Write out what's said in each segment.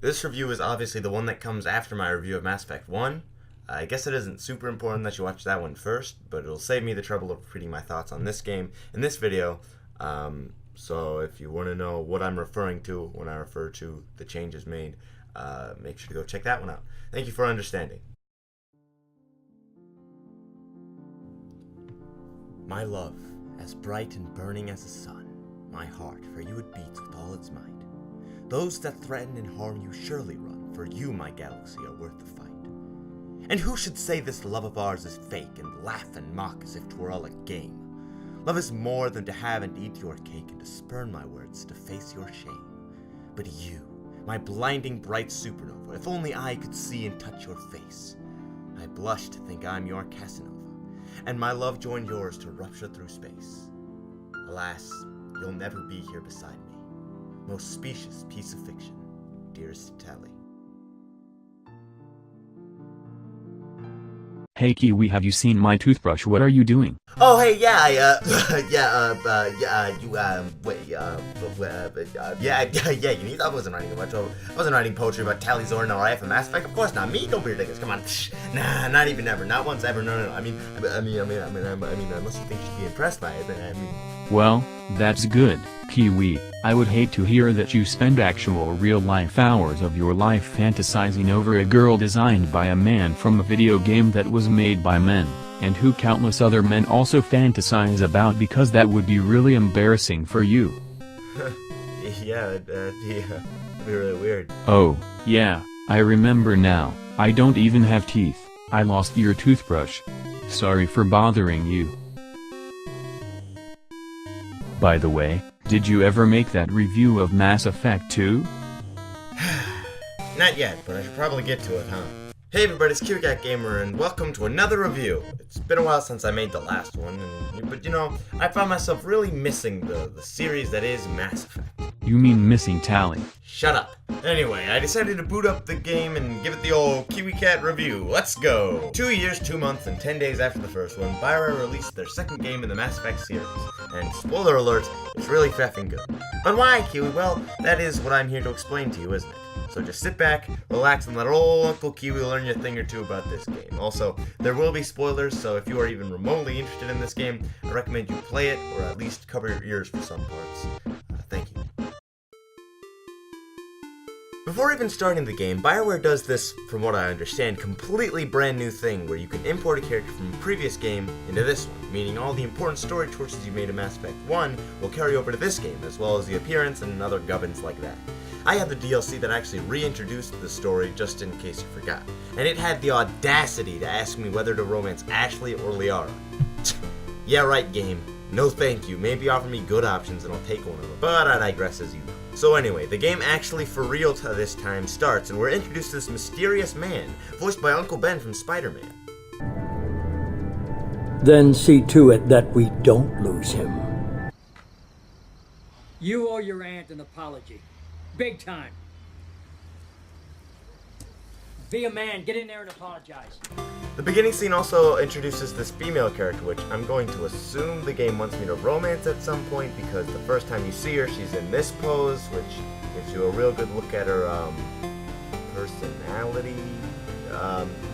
This review is obviously the one that comes after my review of Mass Effect 1. I guess it isn't super important that you watch that one first, but it'll save me the trouble of repeating my thoughts on this game in this video. So if you want to know what I'm referring to when I refer to the changes made, make sure to go check that one out. Thank you for understanding. My love, as bright and burning as the sun, my heart for you it beats with all its might. Those that threaten and harm you surely run, for you, my galaxy, are worth the fight. And who should say this love of ours is fake, and laugh and mock as if 'twere all a game? Love is more than to have and eat your cake, and to spurn my words, to face your shame. But you, my blinding bright supernova, if only I could see and touch your face. I blush to think I'm your Casanova, and my love joined yours to rupture through space. Alas, you'll never be here beside me. Most specious piece of fiction, dearest Tally. Hey Kiwi, have you seen my toothbrush? What are you doing? Oh, hey, yeah, you need. I wasn't writing I wasn't writing poetry about Tally Zorn or IF and Mass Effect. Of course not. Me, don't be ridiculous. Come on, nah, not even ever, not once ever. No. I mean, unless you think you should be impressed by it, then Well, that's good, Kiwi. I would hate to hear that you spend actual real-life hours of your life fantasizing over a girl designed by a man from a video game that was made by men, and who countless other men also fantasize about, because that would be really embarrassing for you. Yeah, it'd be really weird. Oh, yeah, I remember now. I don't even have teeth. I lost your toothbrush. Sorry for bothering you. By the way, did you ever make that review of Mass Effect 2? Not yet, but I should probably get to it, huh? Hey everybody, it's Kiwikatgamer, and welcome to another review. It's been a while since I made the last one, but you know, I found myself really missing the series that is Mass Effect. You mean missing Tally? Shut up. Anyway, I decided to boot up the game and give it the old KiwiCat review. Let's go! 2 years, 2 months, and 10 days after the first one, BioWare released their second game in the Mass Effect series. And spoiler alert, it's really effing good. But why, Kiwi? Well, that is what I'm here to explain to you, isn't it? So just sit back, relax, and let old Uncle Kiwi learn you a thing or two about this game. Also, there will be spoilers, so if you are even remotely interested in this game, I recommend you play it, or at least cover your ears for some parts. Thank you. Before even starting the game, BioWare does this, from what I understand, completely brand new thing where you can import a character from a previous game into this one, meaning all the important story choices you made in Mass Effect 1 will carry over to this game, as well as the appearance and other gubbins like that. I had the DLC that actually reintroduced the story, just in case you forgot, and it had the audacity to ask me whether to romance Ashley or Liara. Yeah, right, game. No thank you. Maybe offer me good options and I'll take one of them, but I digress as usual. So anyway, the game actually for real this time starts, and we're introduced to this mysterious man, voiced by Uncle Ben from Spider-Man. Then see to it that we don't lose him. You owe your aunt an apology. Big time. Be a man, get in there and apologize. The beginning scene also introduces this female character, which I'm going to assume the game wants me to romance at some point, because the first time you see her, she's in this pose, which gives you a real good look at her personality.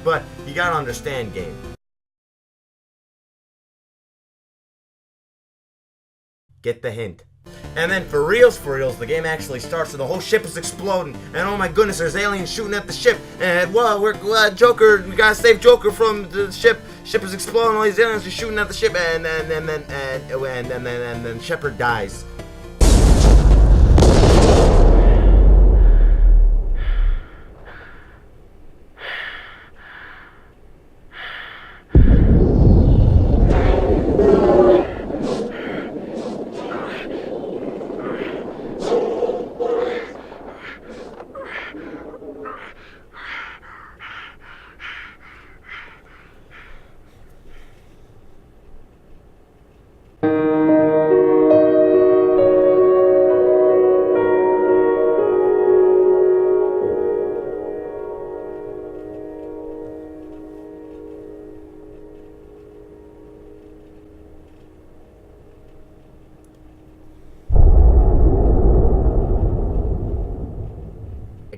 But you gotta understand, game. Get the hint. And then for reals, the game actually starts and the whole ship is exploding, and oh my goodness, there's aliens shooting at the ship, and Joker, we gotta save Joker from the ship. Ship is exploding, all these aliens are shooting at the ship, and then Shepard dies.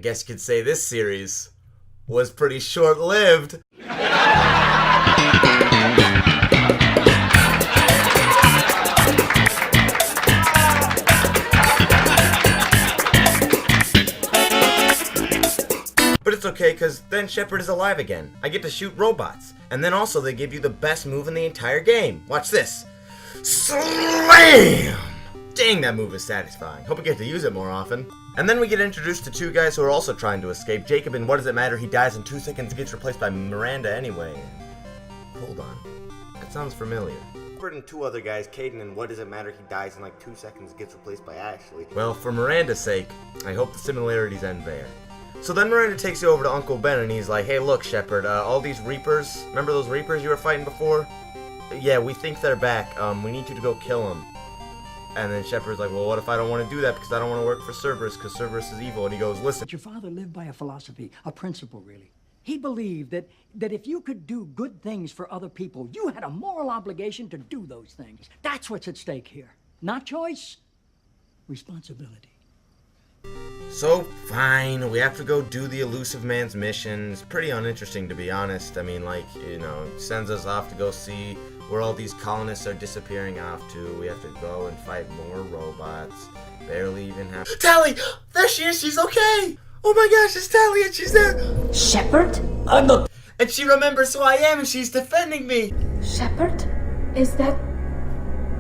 guess you could say this series was pretty short-lived. But it's okay, because then Shepard is alive again. I get to shoot robots. And then also they give you the best move in the entire game. Watch this. Slam! Dang, that move is satisfying. Hope I get to use it more often. And then we get introduced to two guys who are also trying to escape. Jacob in What Does It Matter? He dies in 2 seconds and gets replaced by Miranda anyway. Hold on. That sounds familiar. And 2 other guys, Caden in What Does It Matter? He dies in like 2 seconds and gets replaced by Ashley. Well, for Miranda's sake, I hope the similarities end there. So then Miranda takes you over to Uncle Ben and he's like, hey look Shepard, all these Reapers, remember those Reapers you were fighting before? Yeah, we think they're back, we need you to go kill them. And then Shepard's like, well what if I don't want to do that because I don't want to work for Cerberus because Cerberus is evil? And he goes, listen. Your father lived by a philosophy, a principle really. He believed that if you could do good things for other people, you had a moral obligation to do those things. That's what's at stake here. Not choice, responsibility. So, fine, we have to go do the Elusive Man's missions. Pretty uninteresting, to be honest. I mean, like, you know, sends us off to go see where all these colonists are disappearing off to. We have to go and fight more robots. Barely even have... Tally! There she is! She's okay! Oh my gosh, it's Tally and she's there! Shepard? I'm not... And she remembers who I am and she's defending me! Shepard? Is that...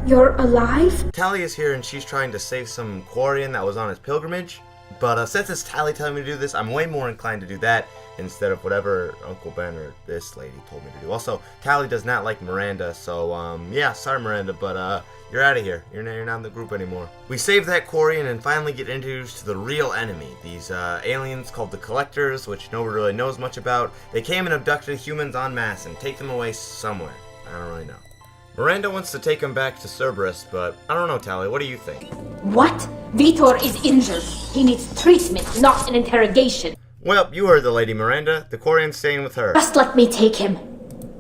You're alive? Tally is here and she's trying to save some Quarian that was on his pilgrimage. But since it's Tally telling me to do this, I'm way more inclined to do that instead of whatever Uncle Ben or this lady told me to do. Also, Tally does not like Miranda, so yeah, sorry Miranda, but you're out of here. You're not in the group anymore. We save that Quarian and finally get introduced to the real enemy. These aliens called the Collectors, which nobody really knows much about. They came and abducted humans en masse and take them away somewhere. I don't really know. Miranda wants to take him back to Cerberus, but I don't know, Tally. What do you think? What? Vitor is injured. He needs treatment, not an interrogation. Well, you heard the lady, Miranda. The Quarian's staying with her. Just let me take him.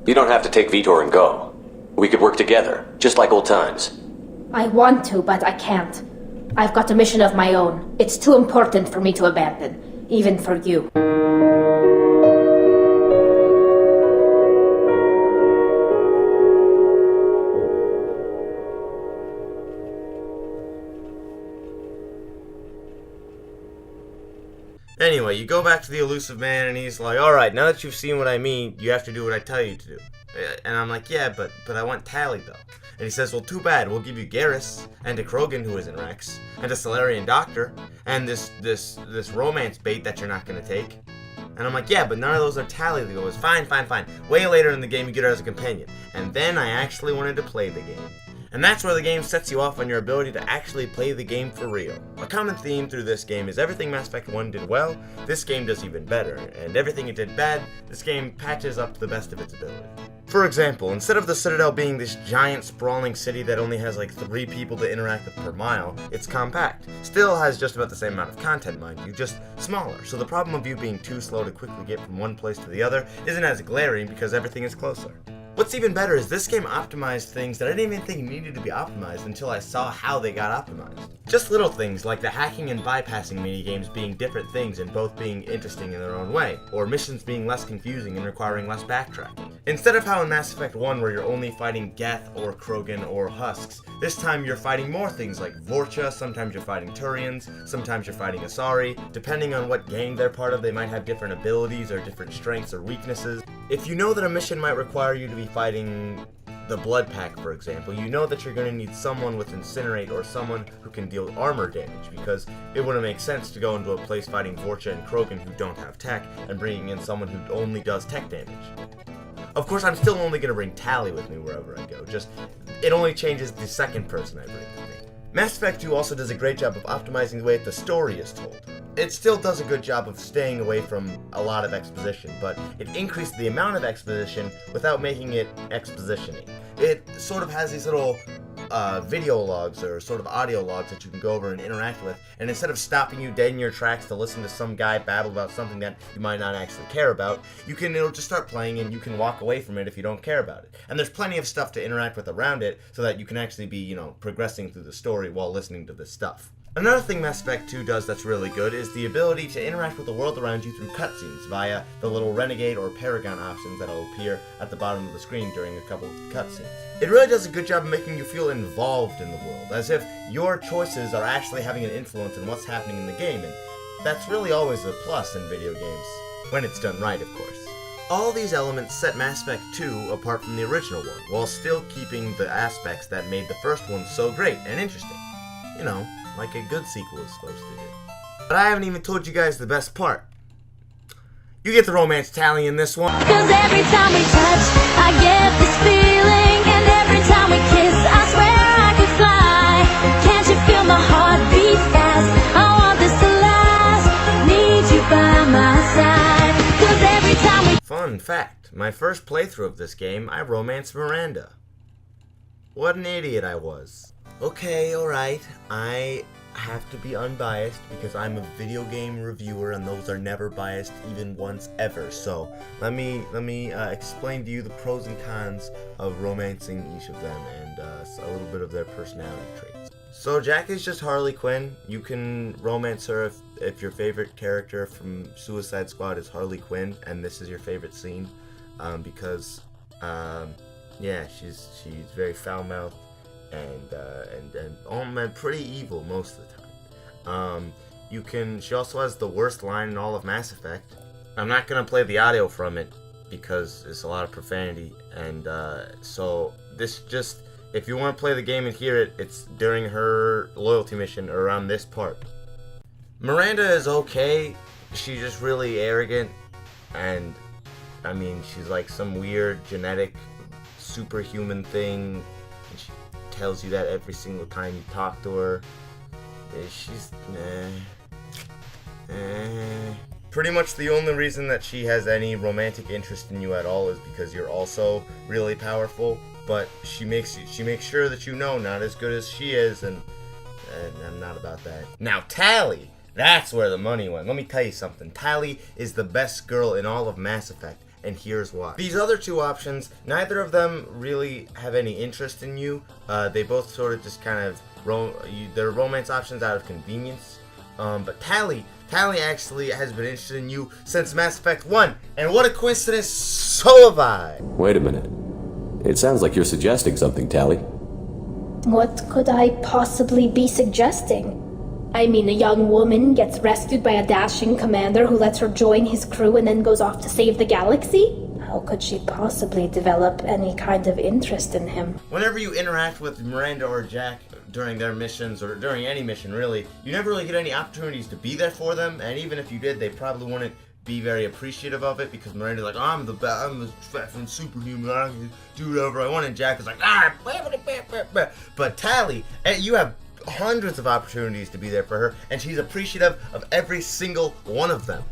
You don't have to take Vitor and go. We could work together, just like old times. I want to, but I can't. I've got a mission of my own. It's too important for me to abandon, even for you. Anyway, you go back to the Elusive Man, and he's like, alright, now that you've seen what I mean, you have to do what I tell you to do. And I'm like, yeah, but I want Tally, though. And he says, well, too bad, we'll give you Garrus, and a Krogan who isn't Rex, and a Solarian doctor, and this romance bait that you're not gonna take. And I'm like, yeah, but none of those are Tally. He goes, fine. Way later in the game, you get her as a companion. And then I actually wanted to play the game. And that's where the game sets you off on your ability to actually play the game for real. A common theme through this game is everything Mass Effect 1 did well, this game does even better, and everything it did bad, this game patches up to the best of its ability. For example, instead of the Citadel being this giant sprawling city that only has like 3 people to interact with per mile, it's compact. Still has just about the same amount of content, mind you, just smaller, so the problem of you being too slow to quickly get from one place to the other isn't as glaring because everything is closer. What's even better is this game optimized things that I didn't even think needed to be optimized until I saw how they got optimized. Just little things like the hacking and bypassing minigames being different things and both being interesting in their own way, or missions being less confusing and requiring less backtracking. Instead of how in Mass Effect 1 where you're only fighting Geth or Krogan or Husks, this time you're fighting more things like Vorcha, sometimes you're fighting Turians, sometimes you're fighting Asari. Depending on what gang they're part of, they might have different abilities or different strengths or weaknesses. If you know that a mission might require you to be fighting the Blood Pack, for example, you know that you're going to need someone with Incinerate or someone who can deal armor damage, because it wouldn't make sense to go into a place fighting Vorcha and Krogan who don't have tech and bringing in someone who only does tech damage. Of course, I'm still only going to bring Tally with me wherever I go, just it only changes the second person I bring with me. Mass Effect 2 also does a great job of optimizing the way the story is told. It still does a good job of staying away from a lot of exposition, but it increased the amount of exposition without making it exposition-y. It sort of has these little video logs or sort of audio logs that you can go over and interact with, and instead of stopping you dead in your tracks to listen to some guy babble about something that you might not actually care about, it'll just start playing and you can walk away from it if you don't care about it. And there's plenty of stuff to interact with around it so that you can actually be, progressing through the story while listening to this stuff. Another thing Mass Effect 2 does that's really good is the ability to interact with the world around you through cutscenes via the little Renegade or Paragon options that'll appear at the bottom of the screen during a couple of cutscenes. It really does a good job of making you feel involved in the world, as if your choices are actually having an influence in what's happening in the game, and that's really always a plus in video games, when it's done right, of course. All these elements set Mass Effect 2 apart from the original one, while still keeping the aspects that made the first one so great and interesting. You know, like a good sequel is supposed to do. But I haven't even told you guys the best part. You get the romance tally in this one. 'Cause every time we touch, I get this feeling, and every time we kiss, I swear I could fly. Can't you feel my heart beat fast? I want this to last. Need you by my side. 'Cause every time we... Fun fact, my first playthrough of this game, I romanced Miranda. What an idiot I was. Okay, alright, I have to be unbiased because I'm a video game reviewer and those are never biased even once ever. So let me explain to you the pros and cons of romancing each of them and a little bit of their personality traits. So Jack is just Harley Quinn. You can romance her if your favorite character from Suicide Squad is Harley Quinn and this is your favorite scene, because yeah, she's very foul-mouthed and pretty evil most of the time. She also has the worst line in all of Mass Effect. I'm not gonna play the audio from it because it's a lot of profanity, and so this just, if you want to play the game and hear it, it's during her loyalty mission or around this part. Miranda is okay. She's just really arrogant, and I mean, she's like some weird genetic superhuman thing, and she tells you that every single time you talk to her. She's pretty much the only reason that she has any romantic interest in you at all is because you're also really powerful, but she makes sure that you know not as good as she is, and I'm not about that. Now Tali, that's where the money went. Let me tell you something. Tali is the best girl in all of Mass Effect, and here's why. These other two options, neither of them really have any interest in you. They both sort of just kind of they're romance options out of convenience. But Tali actually has been interested in you since Mass Effect 1, and what a coincidence, so have I. Wait a minute. It sounds like you're suggesting something, Tali. What could I possibly be suggesting? I mean, a young woman gets rescued by a dashing commander who lets her join his crew and then goes off to save the galaxy? How could she possibly develop any kind of interest in him? Whenever you interact with Miranda or Jack during their missions, or during any mission really, you never really get any opportunities to be there for them, and even if you did, they probably wouldn't be very appreciative of it, because Miranda's like, oh, I'm the fucking superhuman, I can do whatever I want, and Jack is like, but Tali, you have hundreds of opportunities to be there for her, and she's appreciative of every single one of them.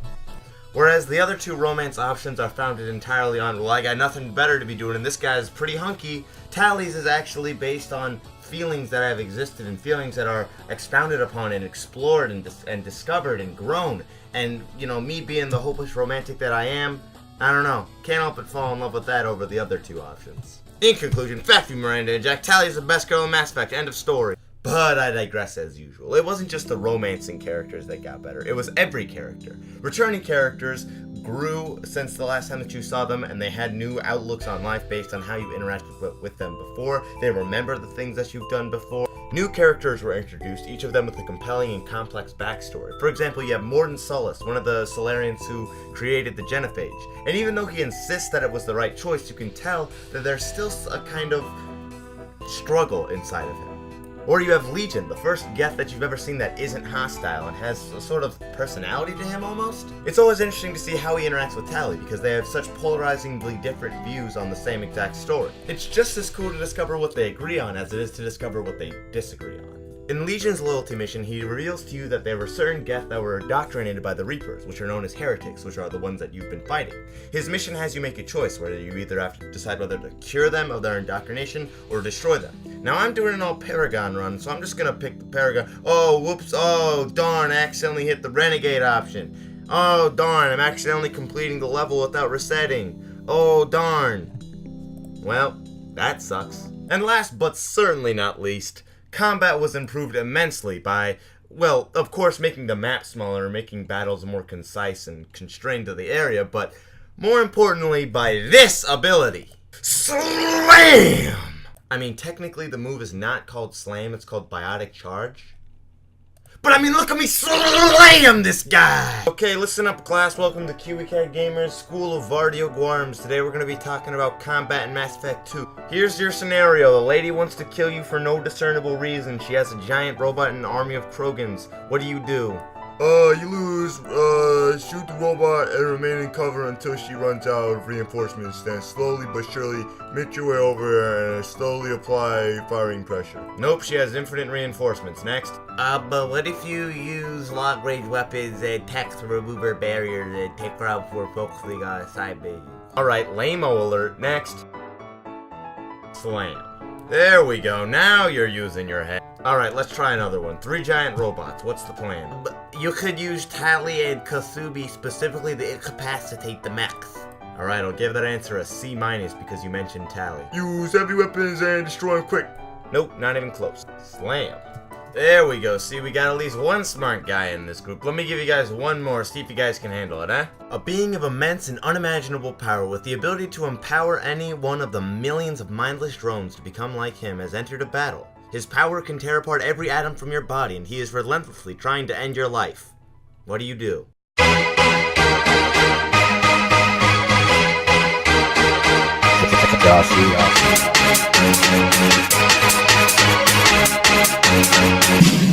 Whereas the other two romance options are founded entirely on, well, I got nothing better to be doing, and this guy's pretty hunky. Tali's is actually based on feelings that have existed, and feelings that are expounded upon and explored and discovered and grown. And, you know, me being the hopeless romantic that I am, I don't know, can't help but fall in love with that over the other two options. In conclusion, fuck you, Miranda and Jack. Tali is the best girl in Mass Effect, end of story. But I digress as usual. It wasn't just the romancing characters that got better, it was every character. Returning characters grew since the last time that you saw them, and they had new outlooks on life based on how you interacted with them before. They remember the things that you've done before. New characters were introduced, each of them with a compelling and complex backstory. For example, you have Mordin Sullus, one of the Solarians who created the Genophage. And even though he insists that it was the right choice, you can tell that there's still a kind of struggle inside of him. Or you have Legion, the first Geth that you've ever seen that isn't hostile and has a sort of personality to him almost. It's always interesting to see how he interacts with Tali because they have such polarizingly different views on the same exact story. It's just as cool to discover what they agree on as it is to discover what they disagree on. In Legion's loyalty mission, he reveals to you that there were certain Geth that were indoctrinated by the Reapers, which are known as heretics, which are the ones that you've been fighting. His mission has you make a choice, whether you either have to decide whether to cure them of their indoctrination or destroy them. Now I'm doing an all Paragon run, so I'm just gonna pick the Paragon. Oh, whoops, oh darn, I accidentally hit the Renegade option. Oh darn, I'm accidentally completing the level without resetting. Oh darn. Well, that sucks. And last but certainly not least, combat was improved immensely by well, of course, making the map smaller, making battles more concise and constrained to the area, but more importantly, by this ability. Slam! I mean, technically the move is not called Slam, it's called Biotic Charge. But I mean, look at me slam this guy! Okay, listen up, class. Welcome to Kiwikatgamer's School of Vardio Guarms. Today we're going to be talking about combat in Mass Effect 2. Here's your scenario. The lady wants to kill you for no discernible reason. She has a giant robot and an army of Krogans. What do? You lose, shoot the robot and remain in cover until she runs out of reinforcements. Then slowly but surely make your way over and slowly apply firing pressure. Nope, she has infinite reinforcements. Next. But what if you use long-range weapons and tech to remove her barriers and take her out before focusing on a side base? Alright, lame-o alert. Next. Slam. There we go, now you're using your head. Alright, let's try another one. 3 giant robots, what's the plan? You could use Tali and Kasubi specifically to incapacitate the mechs. Alright, I'll give that answer a C- because you mentioned Tali. Use heavy weapons and destroy them quick. Nope, not even close. Slam. There we go, see, we got at least one smart guy in this group. Let me give you guys one more, see if you guys can handle it, A being of immense and unimaginable power with the ability to empower any one of the millions of mindless drones to become like him has entered a battle. His power can tear apart every atom from your body, and he is relentlessly trying to end your life. What do you do?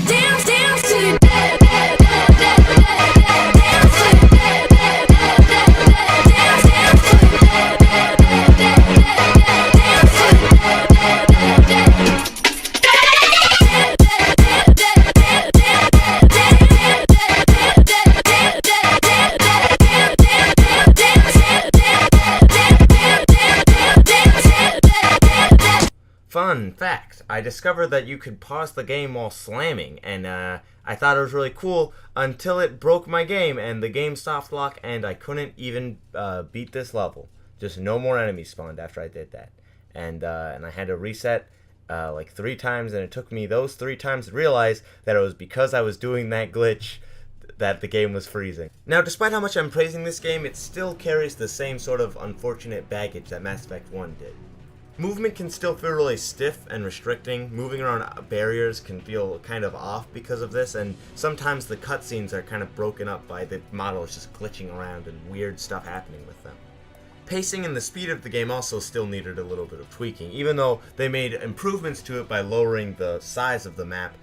Dance, dance to the dead, dead, dead, dead, dead, dead, dance to the dead, dead, dead, dead, dead, dance, dance to the dead, dead, dead, dead, dead, dance to the dead, dead, dead, dead. Fun fact, I discovered that you could pause the game while slamming, and I thought it was really cool until it broke my game, and the game soft locked, and I couldn't even beat this level. Just no more enemies spawned after I did that. And I had to reset like 3 times, and it took me those 3 times to realize that it was because I was doing that glitch that the game was freezing. Now, despite how much I'm praising this game, it still carries the same sort of unfortunate baggage that Mass Effect 1 did. Movement can still feel really stiff and restricting. Moving around barriers can feel kind of off because of this, and sometimes the cutscenes are kind of broken up by the models just glitching around and weird stuff happening with them. Pacing and the speed of the game also still needed a little bit of tweaking. Even though they made improvements to it by lowering the size of the map,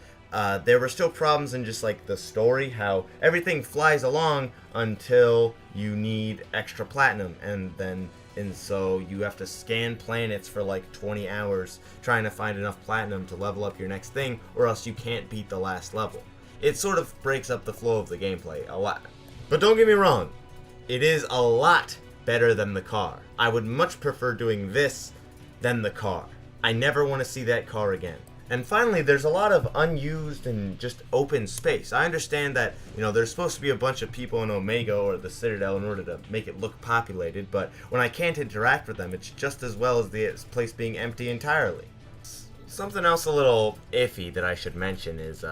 there were still problems in just like the story, how everything flies along until you need extra platinum, and so you have to scan planets for like 20 hours trying to find enough platinum to level up your next thing, or else you can't beat the last level. It sort of breaks up the flow of the gameplay a lot. But don't get me wrong, it is a lot better than the car. I would much prefer doing this than the car. I never want to see that car again. And finally, there's a lot of unused and just open space. I understand that, there's supposed to be a bunch of people in Omega or the Citadel in order to make it look populated, but when I can't interact with them, it's just as well as the place being empty entirely. Something else a little iffy that I should mention is,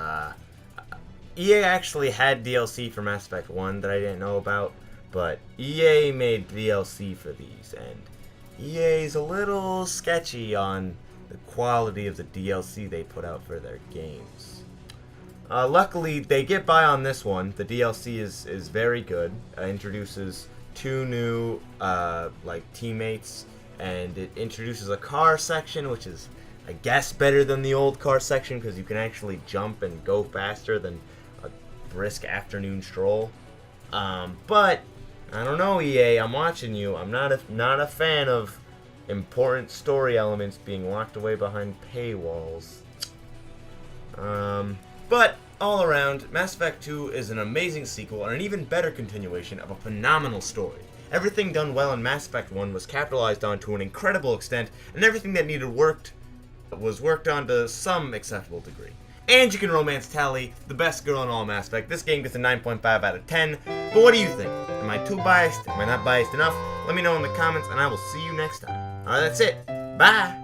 EA actually had DLC for Mass Effect 1 that I didn't know about, but EA made DLC for these, and EA's a little sketchy on the quality of the DLC they put out for their games. Luckily, they get by on this one. The DLC is very good. Introduces 2 new teammates, and it introduces a car section, which is, I guess, better than the old car section because you can actually jump and go faster than a brisk afternoon stroll. But I don't know, EA. I'm watching you. I'm not a fan of important story elements being locked away behind paywalls. But all around, Mass Effect 2 is an amazing sequel and an even better continuation of a phenomenal story. Everything done well in Mass Effect 1 was capitalized on to an incredible extent, and everything that needed was worked on to some acceptable degree. And you can romance Tali, the best girl in all Mass Effect. This game gets a 9.5 out of 10, but what do you think? Am I too biased? Am I not biased enough? Let me know in the comments, and I will see you next time. Alright, that's it. Bye!